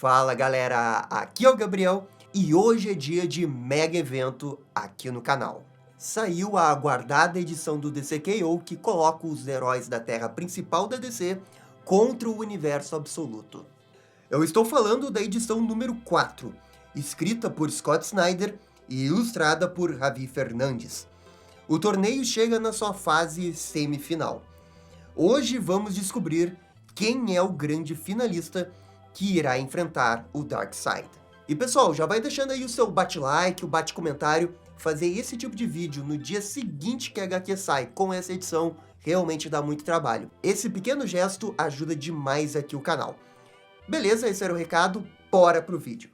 Fala galera, aqui é o Gabriel e hoje é dia de mega evento aqui no canal. Saiu a aguardada edição do DCKO que coloca os heróis da Terra principal da DC contra o universo absoluto. Eu estou falando da edição número 4, escrita por Scott Snyder e ilustrada por Javi Fernandes. O torneio chega na sua fase semifinal. Hoje vamos descobrir quem é o grande finalista que irá enfrentar o Darkseid. E pessoal, já vai deixando aí o seu bate-like, o bate-comentário. Fazer esse tipo de vídeo no dia seguinte que a HQ sai com essa edição realmente dá muito trabalho. Esse pequeno gesto ajuda demais aqui o canal. Beleza, esse era o recado, bora pro vídeo.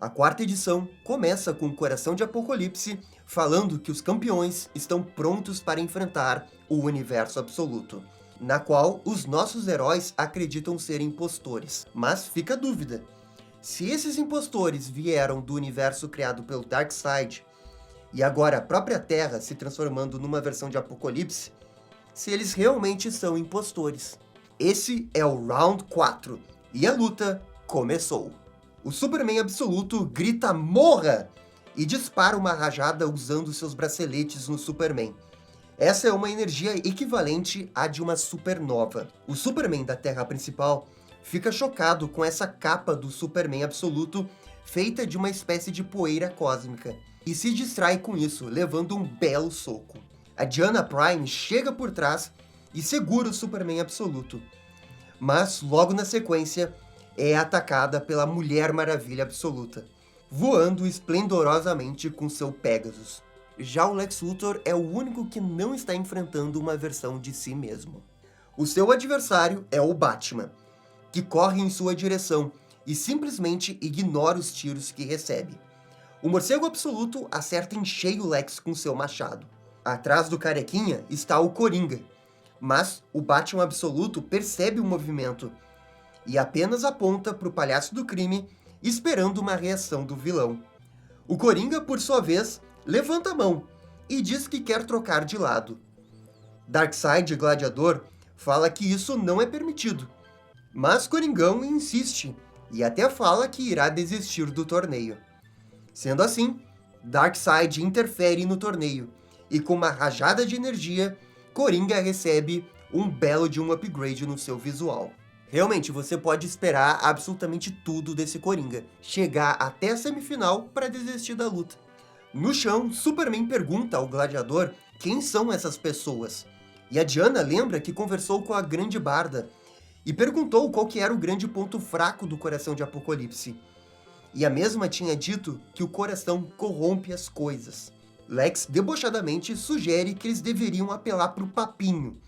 A quarta edição começa com o Coração de Apocalipse falando que os campeões estão prontos para enfrentar o universo absoluto, na qual os nossos heróis acreditam ser impostores. Mas fica a dúvida, se esses impostores vieram do universo criado pelo Darkseid e agora a própria Terra se transformando numa versão de Apocalipse, se eles realmente são impostores. Esse é o Round 4 e a luta começou. O Superman Absoluto grita "Morra!" e dispara uma rajada usando seus braceletes no Superman. Essa é uma energia equivalente à de uma supernova. O Superman da Terra principal fica chocado com essa capa do Superman Absoluto feita de uma espécie de poeira cósmica e se distrai com isso, levando um belo soco. A Diana Prime chega por trás e segura o Superman Absoluto, mas logo na sequência é atacada pela Mulher Maravilha Absoluta, voando esplendorosamente com seu Pegasus. Já o Lex Luthor é o único que não está enfrentando uma versão de si mesmo. O seu adversário é o Batman, que corre em sua direção e simplesmente ignora os tiros que recebe. O Morcego Absoluto acerta em cheio Lex com seu machado. Atrás do carequinha está o Coringa, mas o Batman Absoluto percebe o movimento e apenas aponta para o palhaço do crime, esperando uma reação do vilão. O Coringa, por sua vez, levanta a mão e diz que quer trocar de lado. Darkseid Gladiador fala que isso não é permitido, mas Coringão insiste e até fala que irá desistir do torneio. Sendo assim, Darkseid interfere no torneio e com uma rajada de energia, Coringa recebe um belo de um upgrade no seu visual. Realmente, você pode esperar absolutamente tudo desse Coringa, chegar até a semifinal para desistir da luta. No chão, Superman pergunta ao Gladiador quem são essas pessoas, e a Diana lembra que conversou com a Grande Barda, e perguntou qual que era o grande ponto fraco do Coração de Apocalipse. E a mesma tinha dito que o coração corrompe as coisas. Lex debochadamente sugere que eles deveriam apelar para o papinho,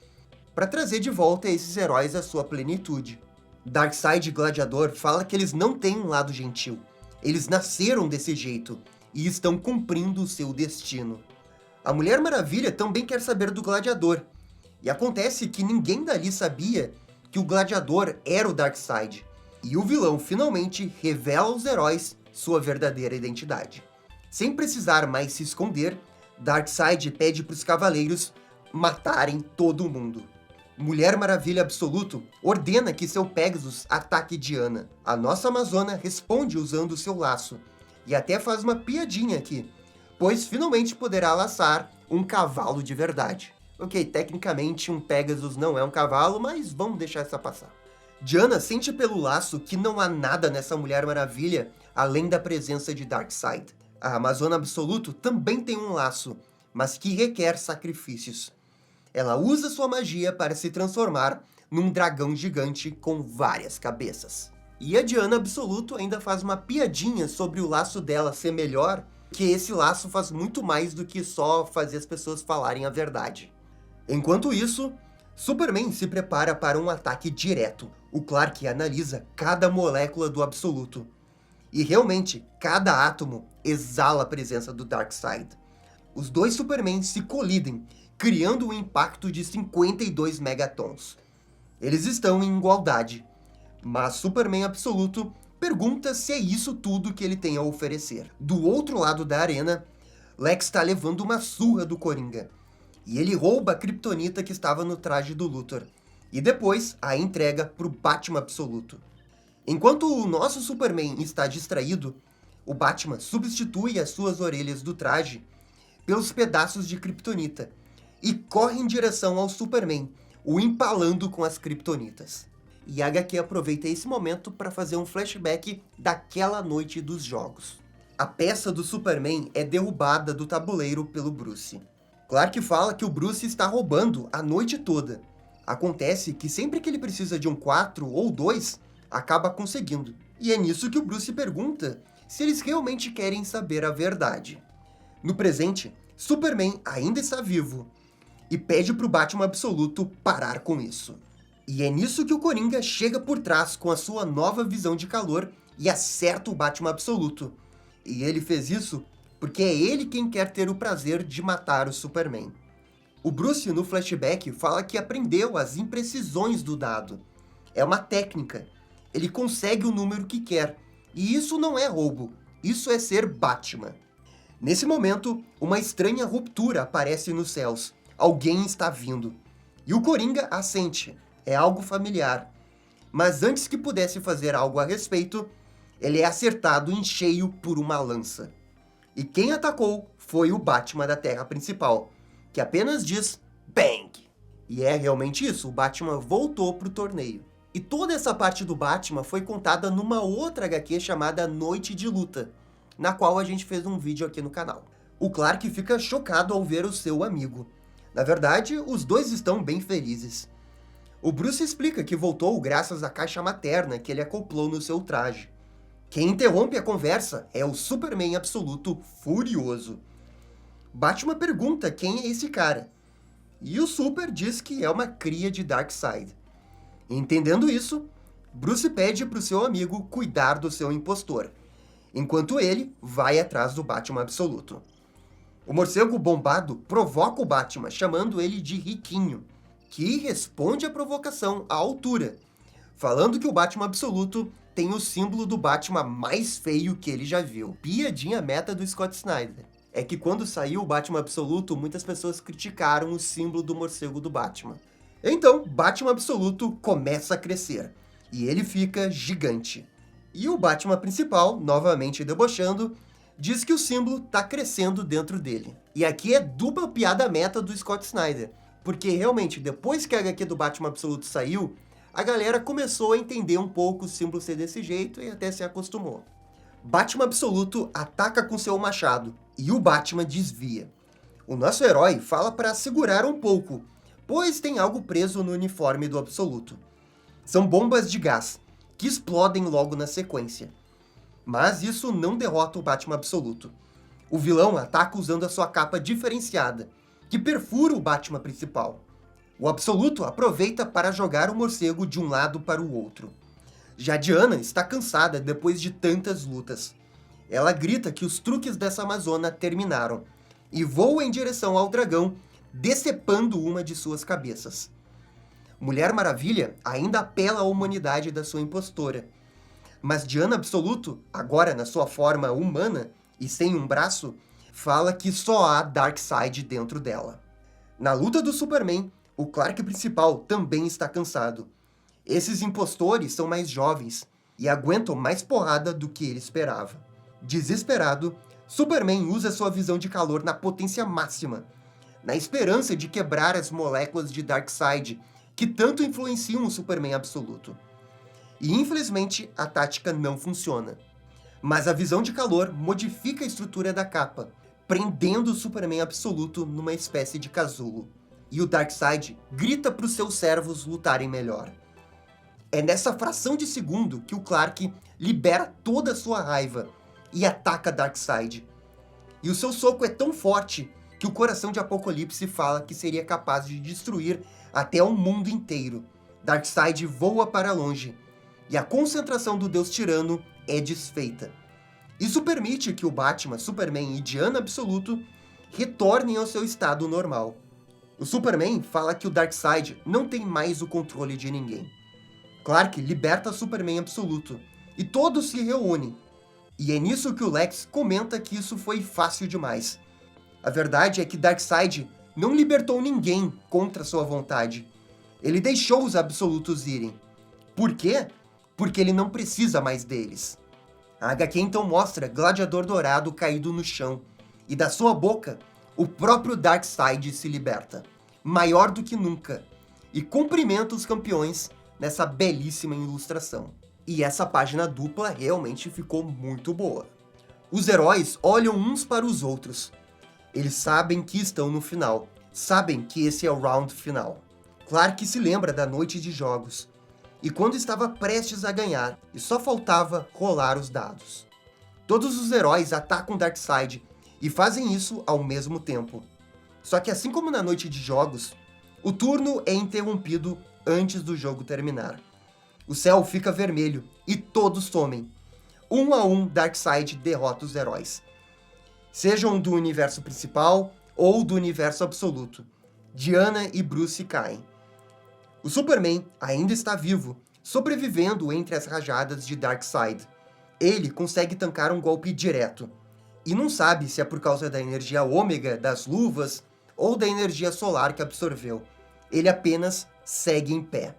para trazer de volta esses heróis à sua plenitude. Darkseid Gladiador fala que eles não têm um lado gentil. Eles nasceram desse jeito e estão cumprindo o seu destino. A Mulher Maravilha também quer saber do Gladiador. E acontece que ninguém dali sabia que o Gladiador era o Darkseid. E o vilão finalmente revela aos heróis sua verdadeira identidade. Sem precisar mais se esconder, Darkseid pede para os cavaleiros matarem todo mundo. Mulher Maravilha Absoluto ordena que seu Pegasus ataque Diana. A nossa Amazona responde usando seu laço, e até faz uma piadinha aqui, pois finalmente poderá laçar um cavalo de verdade. Ok, tecnicamente um Pegasus não é um cavalo, mas vamos deixar essa passar. Diana sente pelo laço que não há nada nessa Mulher Maravilha além da presença de Darkseid. A Amazona Absoluto também tem um laço, mas que requer sacrifícios. Ela usa sua magia para se transformar num dragão gigante com várias cabeças. E a Diana Absoluto ainda faz uma piadinha sobre o laço dela ser melhor, que esse laço faz muito mais do que só fazer as pessoas falarem a verdade. Enquanto isso, Superman se prepara para um ataque direto. O Clark analisa cada molécula do Absoluto. E realmente, cada átomo exala a presença do Darkseid. Os dois Supermen se colidem, criando um impacto de 52 megatons. Eles estão em igualdade, mas Superman Absoluto pergunta se é isso tudo que ele tem a oferecer. Do outro lado da arena, Lex está levando uma surra do Coringa, e ele rouba a Kryptonita que estava no traje do Luthor, e depois a entrega para o Batman Absoluto. Enquanto o nosso Superman está distraído, o Batman substitui as suas orelhas do traje pelos pedaços de Kryptonita e corre em direção ao Superman, o empalando com as Kryptonitas. E a HQ aproveita esse momento para fazer um flashback daquela noite dos jogos. A peça do Superman é derrubada do tabuleiro pelo Bruce. Clark fala que o Bruce está roubando a noite toda. Acontece que sempre que ele precisa de um 4 ou 2, acaba conseguindo. E é nisso que o Bruce pergunta se eles realmente querem saber a verdade. No presente, Superman ainda está vivo e pede para o Batman Absoluto parar com isso. E é nisso que o Coringa chega por trás com a sua nova visão de calor e acerta o Batman Absoluto. E ele fez isso porque é ele quem quer ter o prazer de matar o Superman. O Bruce, no flashback, fala que aprendeu as imprecisões do dado. É uma técnica. Ele consegue o número que quer. E isso não é roubo. Isso é ser Batman. Nesse momento, uma estranha ruptura aparece nos céus. Alguém está vindo. E o Coringa assente. É algo familiar. Mas antes que pudesse fazer algo a respeito, ele é acertado em cheio por uma lança. E quem atacou foi o Batman da Terra principal, que apenas diz BANG! E é realmente isso, o Batman voltou pro torneio. E toda essa parte do Batman foi contada numa outra HQ chamada Noite de Luta, na qual a gente fez um vídeo aqui no canal. O Clark fica chocado ao ver o seu amigo. Na verdade, os dois estão bem felizes. O Bruce explica que voltou graças à caixa materna que ele acoplou no seu traje. Quem interrompe a conversa é o Superman Absoluto furioso. Batman pergunta quem é esse cara, e o Super diz que é uma cria de Darkseid. Entendendo isso, Bruce pede para o seu amigo cuidar do seu impostor, enquanto ele vai atrás do Batman Absoluto. O morcego bombado provoca o Batman, chamando ele de riquinho, que responde à provocação à altura, falando que o Batman Absoluto tem o símbolo do Batman mais feio que ele já viu. Piadinha meta do Scott Snyder. É que quando saiu o Batman Absoluto, muitas pessoas criticaram o símbolo do morcego do Batman. Então, Batman Absoluto começa a crescer, e ele fica gigante. E o Batman principal, novamente debochando, diz que o símbolo tá crescendo dentro dele. E aqui é dupla piada meta do Scott Snyder, porque realmente, depois que a HQ do Batman Absoluto saiu, a galera começou a entender um pouco o símbolo ser desse jeito e até se acostumou. Batman Absoluto ataca com seu machado, e o Batman desvia. O nosso herói fala para segurar um pouco, pois tem algo preso no uniforme do Absoluto. São bombas de gás, que explodem logo na sequência. Mas isso não derrota o Batman Absoluto. O vilão ataca usando a sua capa diferenciada, que perfura o Batman principal. O Absoluto aproveita para jogar o morcego de um lado para o outro. Já Diana está cansada depois de tantas lutas. Ela grita que os truques dessa Amazona terminaram e voa em direção ao dragão, decepando uma de suas cabeças. Mulher Maravilha ainda apela à humanidade da sua impostora, mas Diana Absoluto, agora na sua forma humana e sem um braço, fala que só há Darkseid dentro dela. Na luta do Superman, o Clark principal também está cansado. Esses impostores são mais jovens e aguentam mais porrada do que ele esperava. Desesperado, Superman usa sua visão de calor na potência máxima, na esperança de quebrar as moléculas de Darkseid que tanto influenciam o Superman Absoluto. E infelizmente a tática não funciona. Mas a visão de calor modifica a estrutura da capa, prendendo o Superman Absoluto numa espécie de casulo. E o Darkseid grita para os seus servos lutarem melhor. É nessa fração de segundo que o Clark libera toda a sua raiva e ataca Darkseid. E o seu soco é tão forte que o coração de Apocalipse fala que seria capaz de destruir até o mundo inteiro. Darkseid voa para longe, e a concentração do Deus Tirano é desfeita. Isso permite que o Batman, Superman e Diana Absoluto retornem ao seu estado normal. O Superman fala que o Darkseid não tem mais o controle de ninguém. Clark liberta Superman Absoluto, e todos se reúnem. E é nisso que o Lex comenta que isso foi fácil demais. A verdade é que Darkseid não libertou ninguém contra sua vontade. Ele deixou os absolutos irem. Por quê? Porque ele não precisa mais deles. A HQ então mostra Gladiador Dourado caído no chão, e da sua boca, o próprio Darkseid se liberta, maior do que nunca, e cumprimenta os campeões nessa belíssima ilustração. E essa página dupla realmente ficou muito boa. Os heróis olham uns para os outros. Eles sabem que estão no final, sabem que esse é o round final. Clark se lembra da noite de jogos, e quando estava prestes a ganhar, e só faltava rolar os dados. Todos os heróis atacam Darkseid, e fazem isso ao mesmo tempo. Só que assim como na noite de jogos, o turno é interrompido antes do jogo terminar. O céu fica vermelho, e todos somem. Um a um, Darkseid derrota os heróis. Sejam do universo principal ou do universo absoluto. Diana e Bruce caem. O Superman ainda está vivo, sobrevivendo entre as rajadas de Darkseid. Ele consegue tancar um golpe direto. E não sabe se é por causa da energia ômega das luvas ou da energia solar que absorveu. Ele apenas segue em pé.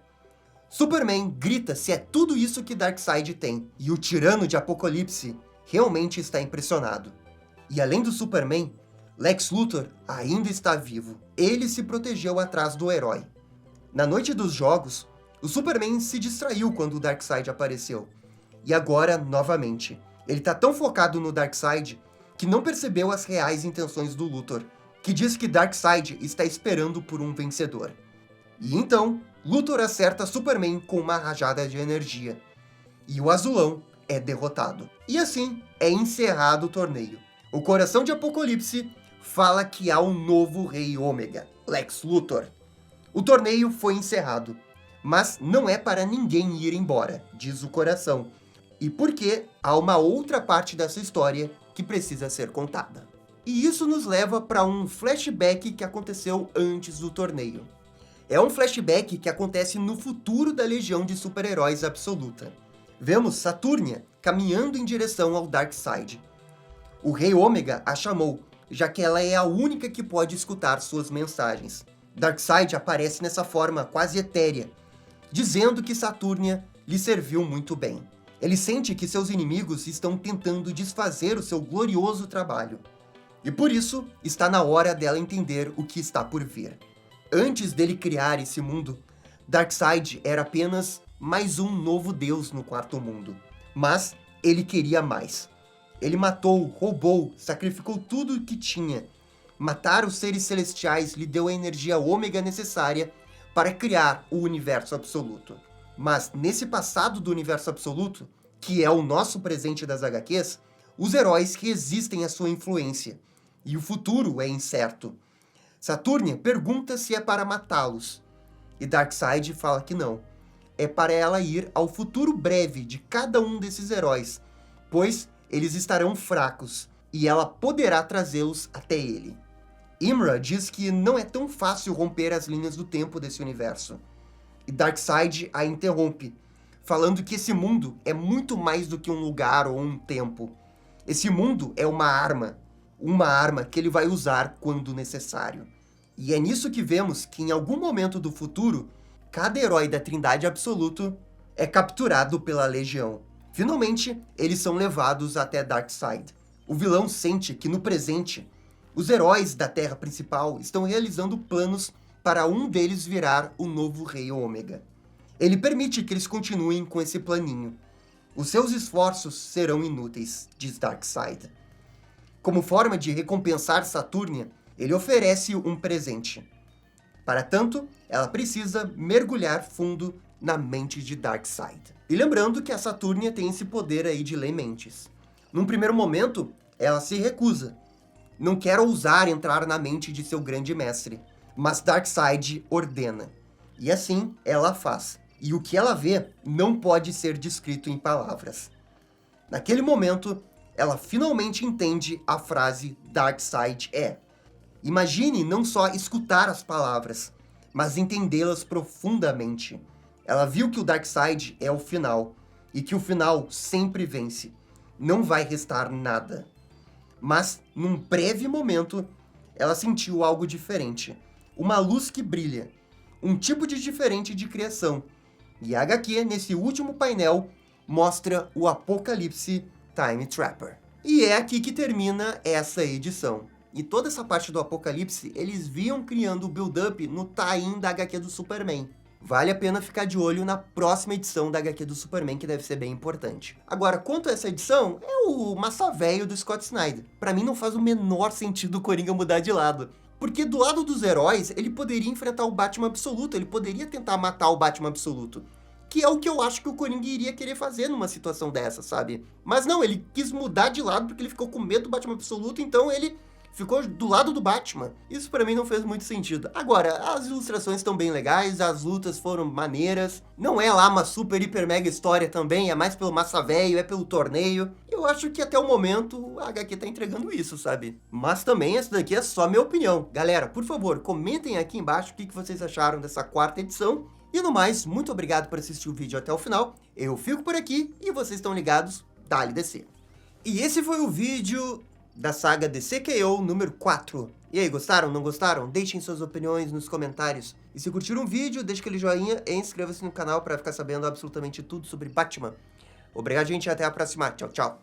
Superman grita se é tudo isso que Darkseid tem, e o Tirano de Apocalipse realmente está impressionado. E além do Superman, Lex Luthor ainda está vivo. Ele se protegeu atrás do herói. Na noite dos jogos, o Superman se distraiu quando o Darkseid apareceu. E agora, novamente, ele tá tão focado no Darkseid que não percebeu as reais intenções do Luthor, que diz que Darkseid está esperando por um vencedor. E então, Luthor acerta Superman com uma rajada de energia. E o Azulão é derrotado. E assim, é encerrado o torneio. O Coração de Apocalipse fala que há um novo Rei Ômega, Lex Luthor. O torneio foi encerrado, mas não é para ninguém ir embora, diz o Coração. E porque há uma outra parte dessa história que precisa ser contada. E isso nos leva para um flashback que aconteceu antes do torneio. É um flashback que acontece no futuro da Legião de Super-Heróis Absoluta. Vemos Saturnia caminhando em direção ao Darkseid. O Rei Ômega a chamou, já que ela é a única que pode escutar suas mensagens. Darkseid aparece nessa forma quase etérea, dizendo que Saturnia lhe serviu muito bem. Ele sente que seus inimigos estão tentando desfazer o seu glorioso trabalho. E por isso, está na hora dela entender o que está por vir. Antes dele criar esse mundo, Darkseid era apenas mais um novo deus no quarto mundo. Mas ele queria mais. Ele matou, roubou, sacrificou tudo o que tinha. Matar os seres celestiais lhe deu a energia ômega necessária para criar o universo absoluto. Mas nesse passado do universo absoluto, que é o nosso presente das HQs, os heróis resistem à sua influência, e o futuro é incerto. Saturnia pergunta se é para matá-los, e Darkseid fala que não. É para ela ir ao futuro breve de cada um desses heróis, pois eles estarão fracos, e ela poderá trazê-los até ele. Imra diz que não é tão fácil romper as linhas do tempo desse universo. E Darkseid a interrompe, falando que esse mundo é muito mais do que um lugar ou um tempo. Esse mundo é uma arma que ele vai usar quando necessário. E é nisso que vemos que em algum momento do futuro, cada herói da Trindade Absoluto é capturado pela Legião. Finalmente, eles são levados até Darkseid. O vilão sente que no presente, os heróis da Terra principal estão realizando planos para um deles virar o novo Rei Ômega. Ele permite que eles continuem com esse planinho. Os seus esforços serão inúteis, diz Darkseid. Como forma de recompensar Saturnia, ele oferece um presente. Para tanto, ela precisa mergulhar fundo na mente de Darkseid. E lembrando que a Saturnia tem esse poder aí de ler mentes. Num primeiro momento, ela se recusa. Não quer ousar entrar na mente de seu grande mestre. Mas Darkseid ordena. E assim, ela faz. E o que ela vê não pode ser descrito em palavras. Naquele momento, ela finalmente entende a frase Darkseid é. Imagine não só escutar as palavras, mas entendê-las profundamente. Ela viu que o Darkseid é o final, e que o final sempre vence. Não vai restar nada. Mas, num breve momento, ela sentiu algo diferente. Uma luz que brilha. Um tipo de diferente de criação. E a HQ, nesse último painel, mostra o Apocalipse Time Trapper. E é aqui que termina essa edição. E toda essa parte do Apocalipse, eles vinham criando o build-up no tie-in da HQ do Superman. Vale a pena ficar de olho na próxima edição da HQ do Superman, que deve ser bem importante. Agora, quanto a essa edição, é o massa velho do Scott Snyder. Pra mim não faz o menor sentido o Coringa mudar de lado. Porque do lado dos heróis, ele poderia enfrentar o Batman Absoluto, ele poderia tentar matar o Batman Absoluto. Que é o que eu acho que o Coringa iria querer fazer numa situação dessa, sabe? Mas não, ele quis mudar de lado porque ele ficou com medo do Batman Absoluto, então ele ficou do lado do Batman. Isso pra mim não fez muito sentido. Agora, as ilustrações estão bem legais, as lutas foram maneiras. Não é lá uma super, hiper, mega história também, é mais pelo massa velho, é pelo torneio. Eu acho que até o momento a HQ tá entregando isso, sabe? Mas também essa daqui é só minha opinião. Galera, por favor, comentem aqui embaixo o que vocês acharam dessa quarta edição. E no mais, muito obrigado por assistir o vídeo até o final. Eu fico por aqui e vocês estão ligados, dale DC. E esse foi o vídeo da saga DC KO número 4. E aí, gostaram? Não gostaram? Deixem suas opiniões nos comentários. E se curtiram o vídeo, deixe aquele joinha e inscreva-se no canal para ficar sabendo absolutamente tudo sobre Batman. Obrigado, gente, e até a próxima. Tchau, tchau.